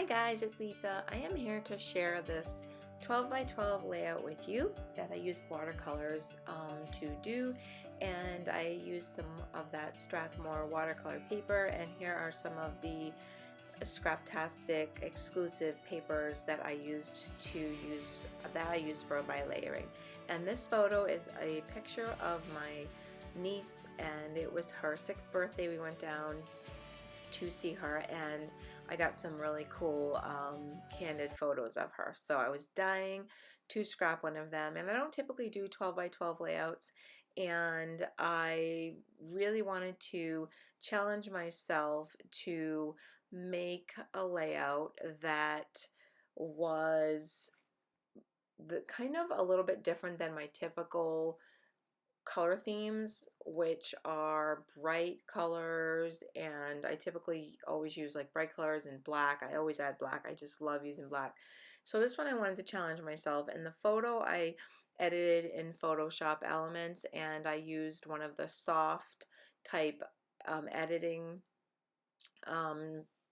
Hi guys, it's Lisa. I am here to share this 12 by 12 layout with you that I used watercolors to do, and I used some of that Strathmore watercolor paper, and here are some of the Scraptastic exclusive papers that I used for my layering. And this photo is a picture of my niece, and it was her 6th birthday. We went down to see her, and I got some really cool candid photos of her. So I was dying to scrap one of them, and I don't typically do 12 by 12 layouts, and I really wanted to challenge myself to make a layout that was kind of a little bit different than my typical color themes, which are bright colors, and I typically always use like bright colors and black. I always add black. I just love using black. So this one I wanted to challenge myself, and the photo I edited in Photoshop Elements, and I used one of the soft type editing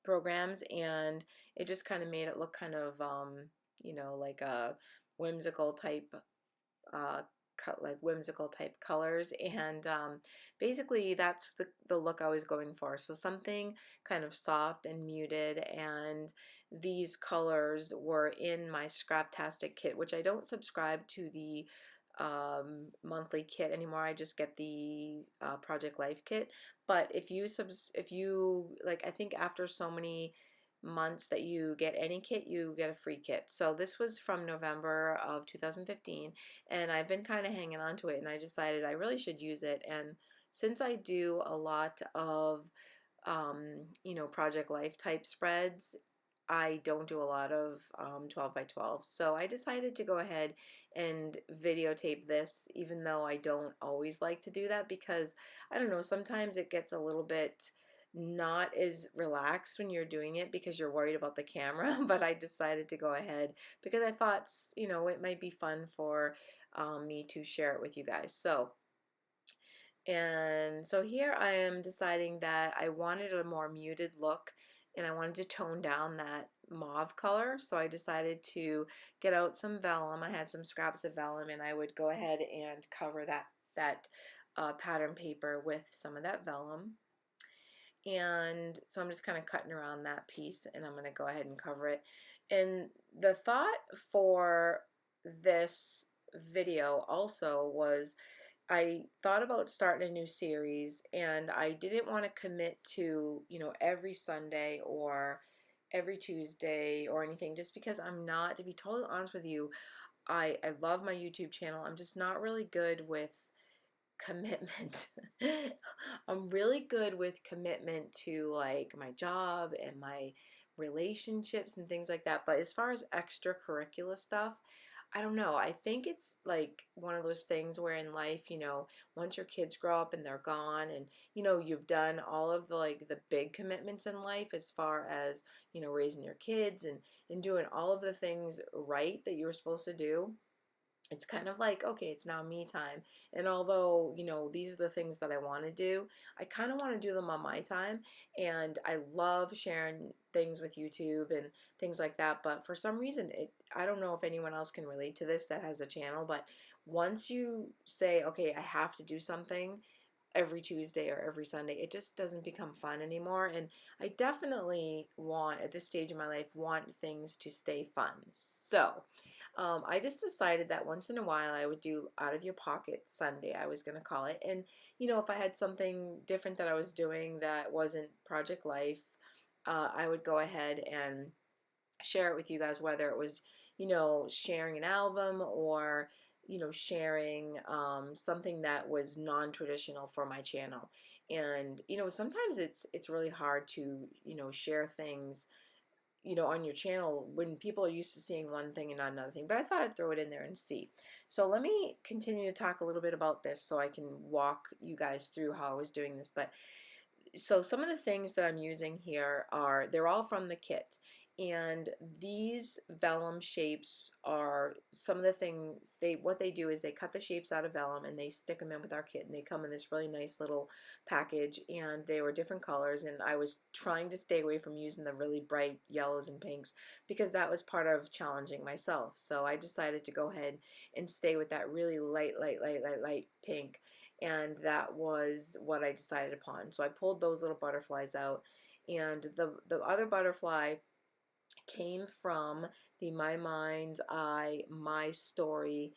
programs, and it just kind of made it look kind of like a whimsical type whimsical type colors, and basically that's the look I was going for. So something kind of soft and muted, and these colors were in my Scraptastic kit, which I don't subscribe to the monthly kit anymore. I just get the Project Life kit. But if you like, I think after so many months that you get any kit, you get a free kit. So this was from November of 2015, and I've been kind of hanging on to it, and I decided I really should use it. And since I do a lot of Project Life type spreads, I don't do a lot of 12 by 12. So I decided to go ahead and videotape this, even though I don't always like to do that, because I don't know, sometimes it gets a little bit not as relaxed when you're doing it because you're worried about the camera. But I decided to go ahead because I thought, it might be fun for me to share it with you guys. So here I am deciding that I wanted a more muted look, and I wanted to tone down that mauve color. So I decided to get out some vellum. I had some scraps of vellum, and I would go ahead and cover that pattern paper with some of that vellum. And so I'm just kind of cutting around that piece, and I'm going to go ahead and cover it. And the thought for this video also was, I thought about starting a new series, and I didn't want to commit to, every Sunday or every Tuesday or anything, just because I'm not, to be totally honest with you, I love my YouTube channel. I'm just not really good with commitment. I'm really good with commitment to like my job and my relationships and things like that. But as far as extracurricular stuff, I don't know. I think it's like one of those things where in life, once your kids grow up and they're gone, and you've done all of the big commitments in life as far as, raising your kids and doing all of the things right that you're supposed to do. It's kind of like, okay, it's now me time. And although, these are the things that I want to do, I kind of want to do them on my time. And I love sharing things with YouTube and things like that. But for some reason, I don't know if anyone else can relate to this that has a channel, but once you say, okay, I have to do something every Tuesday or every Sunday, it just doesn't become fun anymore. And I definitely want, at this stage in my life, want things to stay fun. So I just decided that once in a while I would do out of your pocket Sunday, I was going to call it. And if I had something different that I was doing that wasn't Project Life, I would go ahead and share it with you guys, whether it was, sharing an album or, sharing something that was non-traditional for my channel. And, sometimes it's really hard to, share things, on your channel when people are used to seeing one thing and not another thing. But I thought I'd throw it in there and see. So let me continue to talk a little bit about this so I can walk you guys through how I was doing this. But So some of the things that I'm using here are, they're all from the kit. And these vellum shapes are some of the things, what they do is they cut the shapes out of vellum and they stick them in with our kit, and they come in this really nice little package, and they were different colors, and I was trying to stay away from using the really bright yellows and pinks because that was part of challenging myself. So I decided to go ahead and stay with that really light pink, and that was what I decided upon. So I pulled those little butterflies out, and the other butterfly came from the My Mind's Eye My Story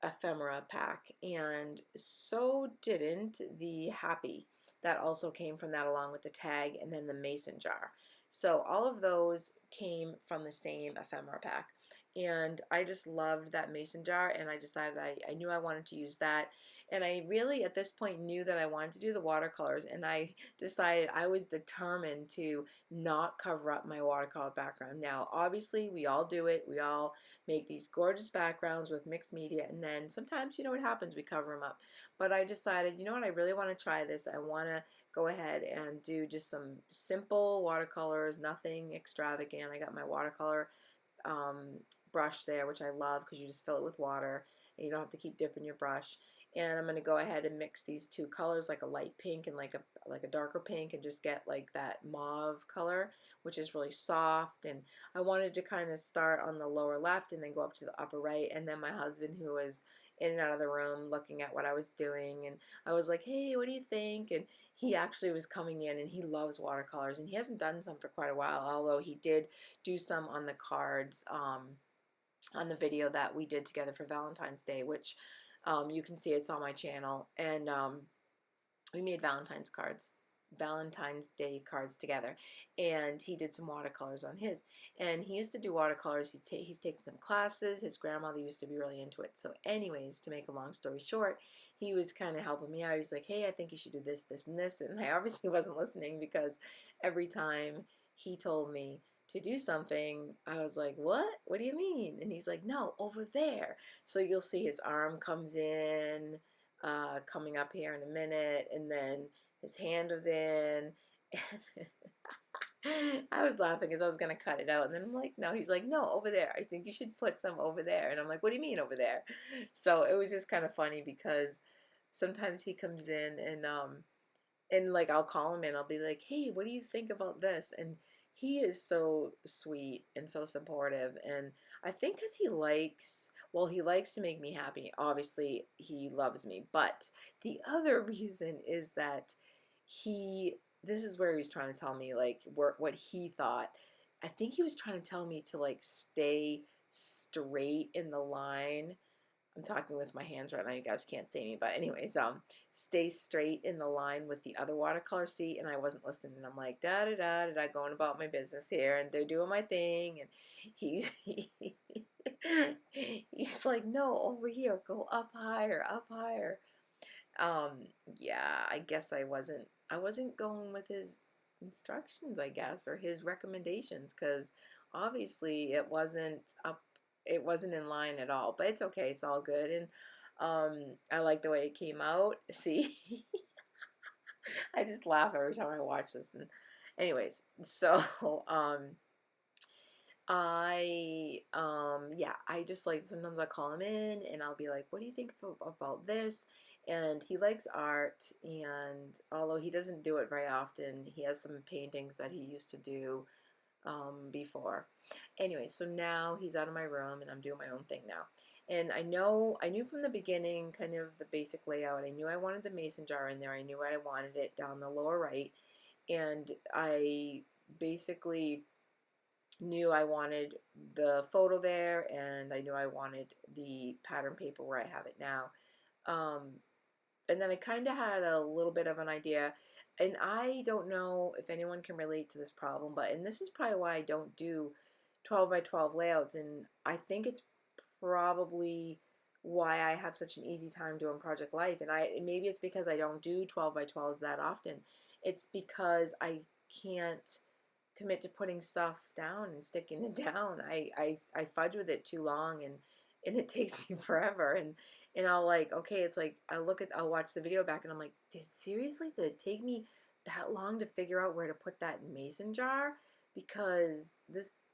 ephemera pack, and so didn't the Happy. That also came from that, along with the tag and then the mason jar. So all of those came from the same ephemera pack, and I just loved that mason jar, and I decided I knew I wanted to use that. And I really at this point knew that I wanted to do the watercolors, and I decided I was determined to not cover up my watercolor background. Now obviously we all do it, we all make these gorgeous backgrounds with mixed media, and then sometimes, you know what happens, we cover them up. But I decided, you know what, I really want to try this. I want to go ahead and do just some simple watercolors, nothing extravagant. I got my watercolor brush there, which I love because you just fill it with water and you don't have to keep dipping your brush. And I'm going to go ahead and mix these two colors, like a light pink and like a darker pink, and just get like that mauve color, which is really soft. And I wanted to kind of start on the lower left and then go up to the upper right. And then my husband, who was in and out of the room looking at what I was doing, and I was like, hey, what do you think? And he actually was coming in, and he loves watercolors, and he hasn't done some for quite a while, although he did do some on the cards, on the video that we did together for Valentine's Day, which you can see, it's on my channel. And we made Valentine's Day cards together, and he did some watercolors on his. And he used to do watercolors. He's taken some classes. His grandmother used to be really into it. So anyways, to make a long story short, he was kind of helping me out. He's like, hey, I think you should do this, this, and this. And I obviously wasn't listening, because every time he told me to do something, I was like, what? What do you mean? And he's like, no, over there. So you'll see his arm comes in, coming up here in a minute, and then his hand was in. I was laughing because I was going to cut it out, and then I'm like, no. He's like, no, over there. I think you should put some over there. And I'm like, what do you mean over there? So it was just kind of funny, because sometimes he comes in, and like I'll call him and I'll be like, hey, what do you think about this? And he is so sweet and so supportive. And I think because he likes, well, he likes to make me happy. Obviously, he loves me. But the other reason is that this is where he was trying to tell me, like, what he thought. I think he was trying to tell me to, like, stay straight in the line. I'm talking with my hands right now, you guys can't see me, but anyways, stay straight in the line with the other watercolor. See, and I wasn't listening. I'm like, da da da da da, going about my business here, and they're doing my thing, and he's like, no, over here, go up higher, up higher. Yeah, I guess I wasn't going with his instructions, I guess, or his recommendations, because obviously it wasn't in line at all. But it's okay, it's all good. And I like the way it came out. See, I just laugh every time I watch this. And anyways, so yeah, I just, like, sometimes I call him in and I'll be like, what do you think about this? And he likes art, and although he doesn't do it very often, he has some paintings that he used to do before. Anyway, so now he's out of my room and I'm doing my own thing now. And I knew from the beginning kind of the basic layout. I knew I wanted the mason jar in there. I knew I wanted it down the lower right. And I basically knew I wanted the photo there, and I knew I wanted the pattern paper where I have it now. And then I kind of had a little bit of an idea, and I don't know if anyone can relate to this problem, and this is probably why I don't do 12 by 12 layouts, and I think it's probably why I have such an easy time doing Project Life. And maybe it's because I don't do 12 by 12s that often. It's because I can't commit to putting stuff down and sticking it down. I fudge with it too long, and it takes me forever. And I'll, like, okay, it's like I'll watch the video back and I'm like, seriously, did it take me that long to figure out where to put that mason jar because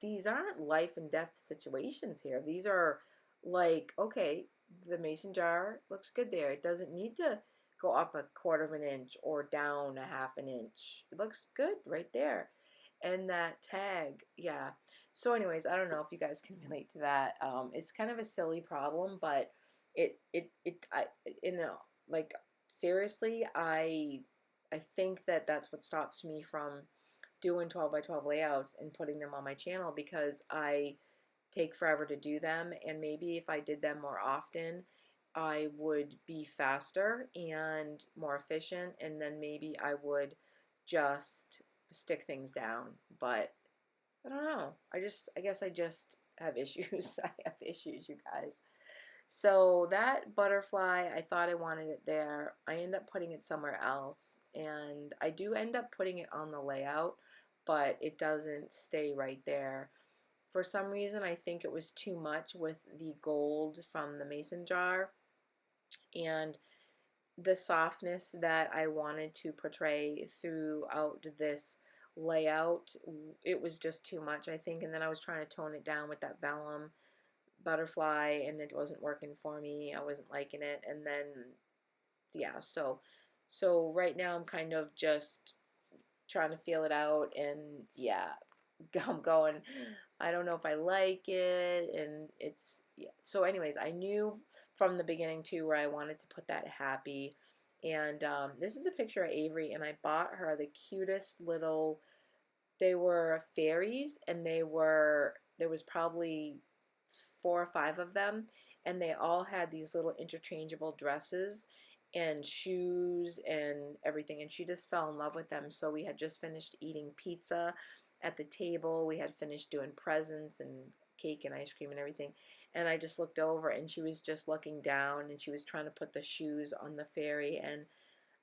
these aren't life and death situations here. These are like, okay, the mason jar looks good there. It doesn't need to go up a quarter of an inch or down a half an inch. It looks good right there. And that tag, yeah. So anyways, I don't know if you guys can relate to that. It's kind of a silly problem, but like seriously, I think that that's what stops me from doing 12 by 12 layouts and putting them on my channel because I take forever to do them, and maybe if I did them more often I would be faster and more efficient, and then maybe I would just stick things down. But I don't know, I guess I just have issues. I have issues, you guys. So that butterfly, I thought I wanted it there. I end up putting it somewhere else, and I do end up putting it on the layout, but it doesn't stay right there. For some reason, I think it was too much with the gold from the mason jar and the softness that I wanted to portray throughout this layout. It was just too much, I think, and then I was trying to tone it down with that vellum butterfly and it wasn't working for me. I wasn't liking it, and then yeah, so right now I'm kind of just trying to feel it out, and yeah, I'm going, I don't know if I like it, and it's, yeah. So anyways, I knew from the beginning too where I wanted to put that happy, and this is a picture of Avery, and I bought her the cutest little, they were fairies, and there was probably 4 or 5 of them, and they all had these little interchangeable dresses and shoes and everything, and she just fell in love with them. So we had just finished eating pizza at the table. We had finished doing presents and cake and ice cream and everything, and I just looked over and she was just looking down and she was trying to put the shoes on the fairy. And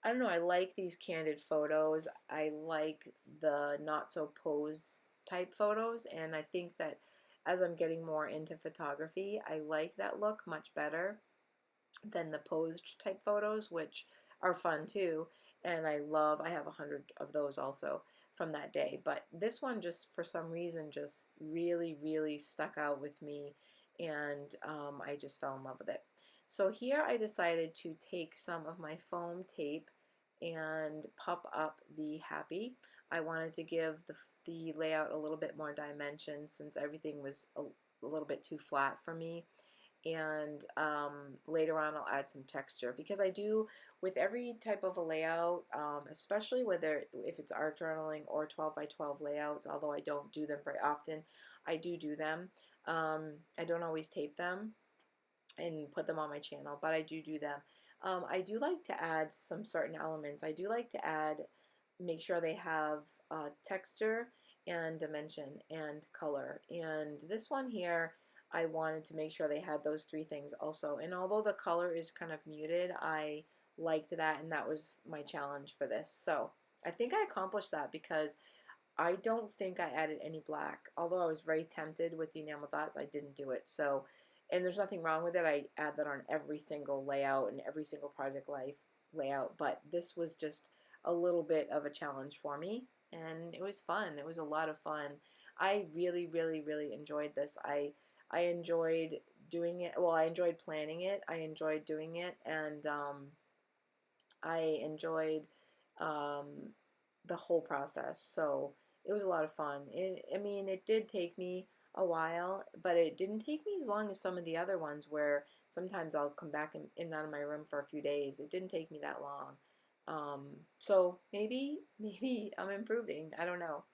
I don't know, I like these candid photos. I like the not so pose type photos, and I think that as I'm getting more into photography, I like that look much better than the posed type photos, which are fun too. And I have 100 of those also from that day. But this one just for some reason just really, really stuck out with me, and I just fell in love with it. So here I decided to take some of my foam tape and pop up the happy. I wanted to give the layout a little bit more dimension since everything was a little bit too flat for me. And later on I'll add some texture, because I do with every type of a layout, especially whether if it's art journaling or 12 by 12 layouts, although I don't do them very often, I do them. I don't always tape them and put them on my channel, but I do them. I do like to add some certain elements. I do like to make sure they have texture and dimension and color. And this one here, I wanted to make sure they had those 3 things also. And although the color is kind of muted, I liked that, and that was my challenge for this. So I think I accomplished that because I don't think I added any black. Although I was very tempted with the enamel dots, I didn't do it. So, and there's nothing wrong with it. I add that on every single layout and every single project life layout. But this was just a little bit of a challenge for me, and it was fun. It was a lot of fun. I really, really, really enjoyed this. I enjoyed doing it. Well, I enjoyed planning it. I enjoyed doing it, and I enjoyed um, the whole process. So it was a lot of fun. I mean, it did take me a while, but it didn't take me as long as some of the other ones where sometimes I'll come back in and out of my room for a few days. It didn't take me that long. So maybe I'm improving. I don't know.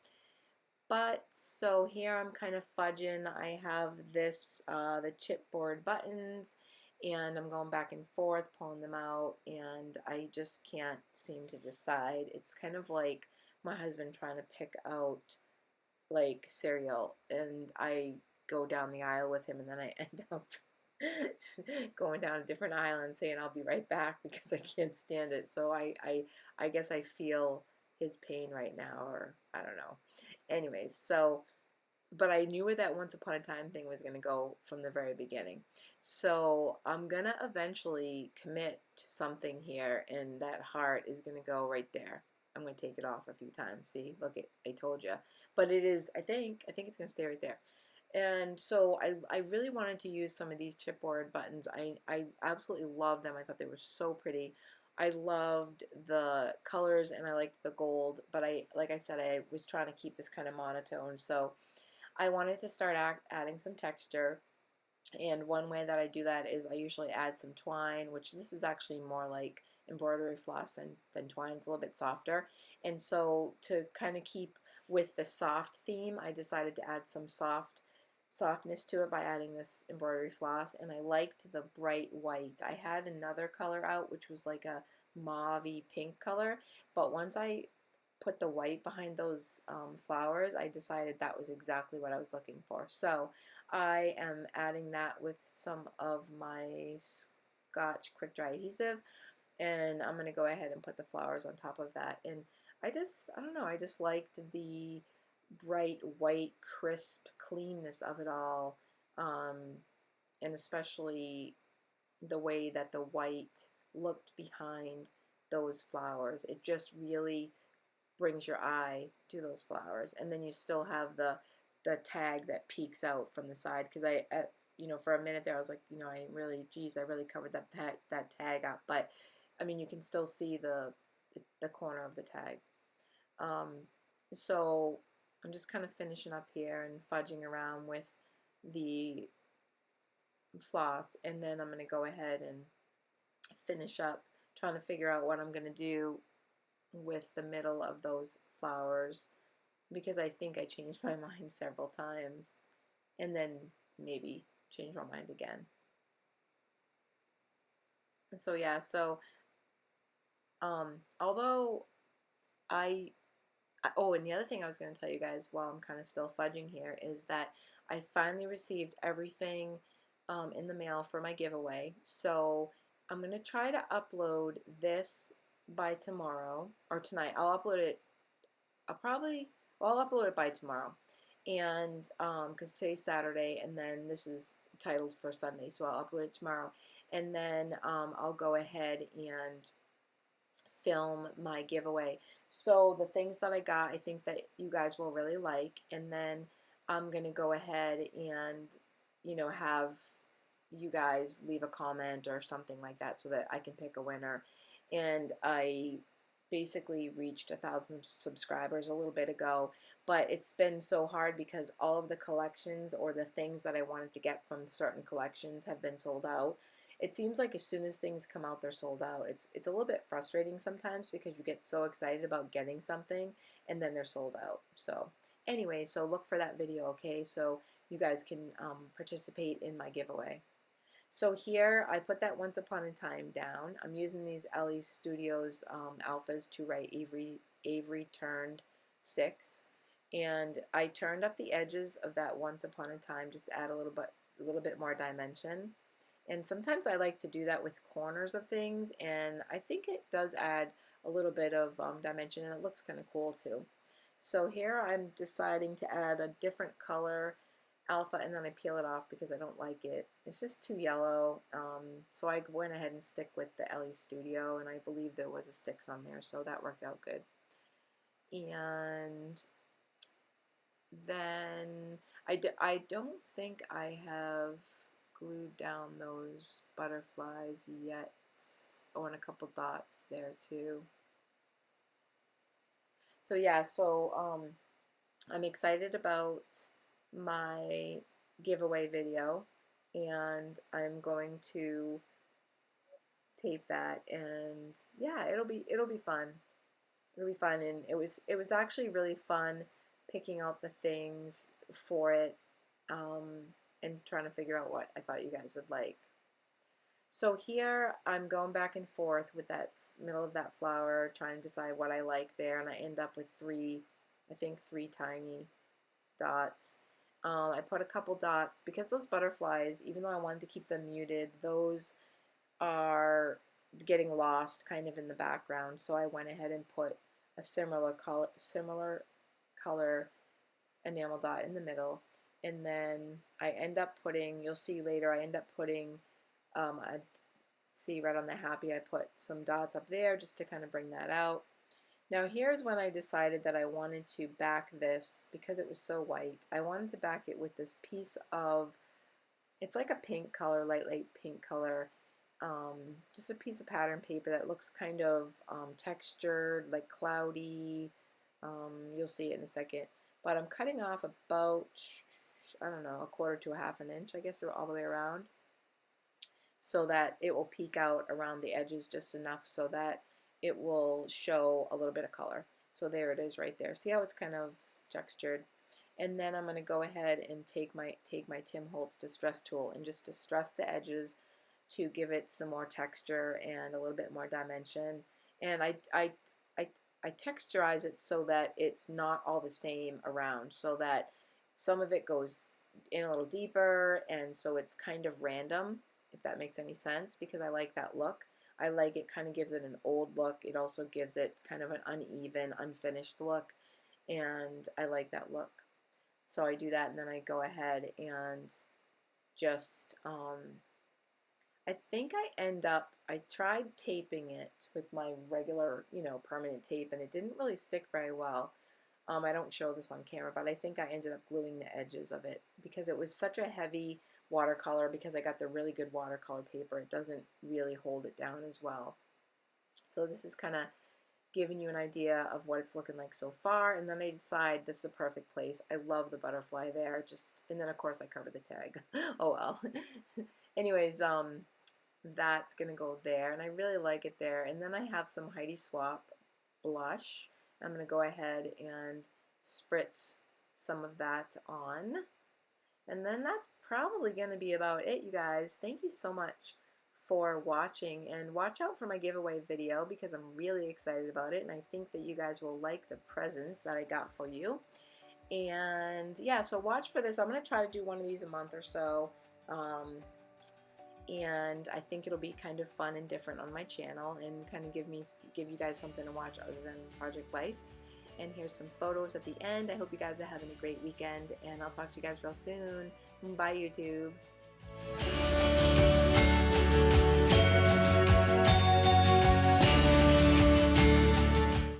But so here I'm kind of fudging. I have this, the chipboard buttons, and I'm going back and forth, pulling them out, and I just can't seem to decide. It's kind of like my husband trying to pick out like cereal, and I go down the aisle with him, and then I end up going down a different aisle and saying I'll be right back because I can't stand it. So I guess I feel his pain right now, or I don't know. Anyways, so but I knew where that once upon a time thing was going to go from the very beginning. So I'm going to eventually commit to something here, and that heart is going to go right there. I'm going to take it off a few times. See, look, I told you. But it is, I think it's going to stay right there. And so I really wanted to use some of these chipboard buttons. I absolutely love them. I thought they were so pretty. I loved the colors and I liked the gold, but like I said, I was trying to keep this kind of monotone. So I wanted to start adding some texture. And one way that I do that is I usually add some twine, which this is actually more like embroidery floss than twine. It's a little bit softer. And so to kind of keep with the soft theme, I decided to add some softness to it by adding this embroidery floss. And I liked the bright white. I had another color out, which was like a mauve-y pink color, but once I put the white behind those flowers, I decided that was exactly what I was looking for. So I am adding that with some of my Scotch quick dry adhesive, and I'm going to go ahead and put the flowers on top of that. And I don't know, I just liked the bright white, crisp cleanness of it all, and especially the way that the white looked behind those flowers. It just really brings your eye to those flowers. And then you still have the tag that peeks out from the side, because you know, for a minute there I was like, you know, I really covered that tag up, but I mean, you can still see the corner of the tag. So I'm just kind of finishing up here and fudging around with the floss, and then I'm going to go ahead and finish up trying to figure out what I'm going to do with the middle of those flowers, because I think I changed my mind several times and then maybe change my mind again. So yeah, so although oh, and the other thing I was going to tell you guys while I'm kind of still fudging here is that I finally received everything in the mail for my giveaway. So I'm going to try to upload this by tomorrow or tonight. I'll upload it. I'll upload it by tomorrow, and because today's Saturday, and then this is titled for Sunday, so I'll upload it tomorrow, and then I'll go ahead and film my giveaway. So the things that I got, I think that you guys will really like, and then I'm gonna go ahead and, you know, have you guys leave a comment or something like that so that I can pick a winner. And I basically reached 1,000 subscribers a little bit ago, but it's been so hard because all of the collections or the things that I wanted to get from certain collections have been sold out. It seems like as soon as things come out, they're sold out. It's a little bit frustrating sometimes because you get so excited about getting something and then they're sold out. So anyway, so look for that video, okay? So you guys can participate in my giveaway. So here I put that Once Upon a Time down. I'm using these LE Studios alphas to write Avery Turned 6. And I turned up the edges of that Once Upon a Time just to add a little bit more dimension. And sometimes I like to do that with corners of things, and I think it does add a little bit of dimension, and it looks kind of cool too. So here I'm deciding to add a different color alpha, and then I peel it off because I don't like it. It's just too yellow. So I went ahead and stick with the LE Studio, and I believe there was a 6 on there, so that worked out good. And then I don't think I have glued down those butterflies yet. Oh, and a couple dots there too. So yeah, so I'm excited about my giveaway video, and I'm going to tape that, and yeah, it'll be fun. It'll be fun, and it was actually really fun picking out the things for it, and trying to figure out what I thought you guys would like. So here I'm going back and forth with that middle of that flower, trying to decide what I like there, and I end up with I think three tiny dots. I put a couple dots because those butterflies, even though I wanted to keep them muted, those are getting lost kind of in the background. So I went ahead and put a similar color enamel dot in the middle, and then I end up putting, you'll see later, I end up putting see right on the happy, I put some dots up there just to kind of bring that out. Now here's when I decided that I wanted to back this, because it was so white, I wanted to back it with this piece of, it's like a pink color, light pink color, just a piece of pattern paper that looks kind of textured, like cloudy. You'll see it in a second. But I'm cutting off about, I don't know, a quarter to a half an inch, I guess, all the way around, so that it will peek out around the edges just enough so that it will show a little bit of color. So there it is right there. See how it's kind of textured? And then I'm going to go ahead and take my Tim Holtz distress tool and just distress the edges to give it some more texture and a little bit more dimension. And I texturize it so that it's not all the same around, so that some of it goes in a little deeper, and so it's kind of random, if that makes any sense, because I like that look. I like it, kind of gives it an old look. It also gives it kind of an uneven, unfinished look, and I like that look. So I do that, and then I go ahead and just, I think I tried taping it with my regular, permanent tape, and it didn't really stick very well. I don't show this on camera, but I think I ended up gluing the edges of it because it was such a heavy watercolor. Because I got the really good watercolor paper, it doesn't really hold it down as well. So this is kind of giving you an idea of what it's looking like so far, and then I decide this is the perfect place. I love the butterfly there, and then of course I cover the tag. Oh well. Anyways, that's gonna go there, and I really like it there. And then I have some Heidi Swapp blush. I'm gonna go ahead and spritz some of that on, and then that's probably gonna be about it, you guys. Thank you so much for watching, and watch out for my giveaway video because I'm really excited about it, and I think that you guys will like the presents that I got for you. And yeah, so watch for this. I'm going to try to do one of these a month or so, and I think it'll be kind of fun and different on my channel, and kind of give you guys something to watch other than Project Life. And here's some photos at the end. I hope you guys are having a great weekend, and I'll talk to you guys real soon. Bye, YouTube.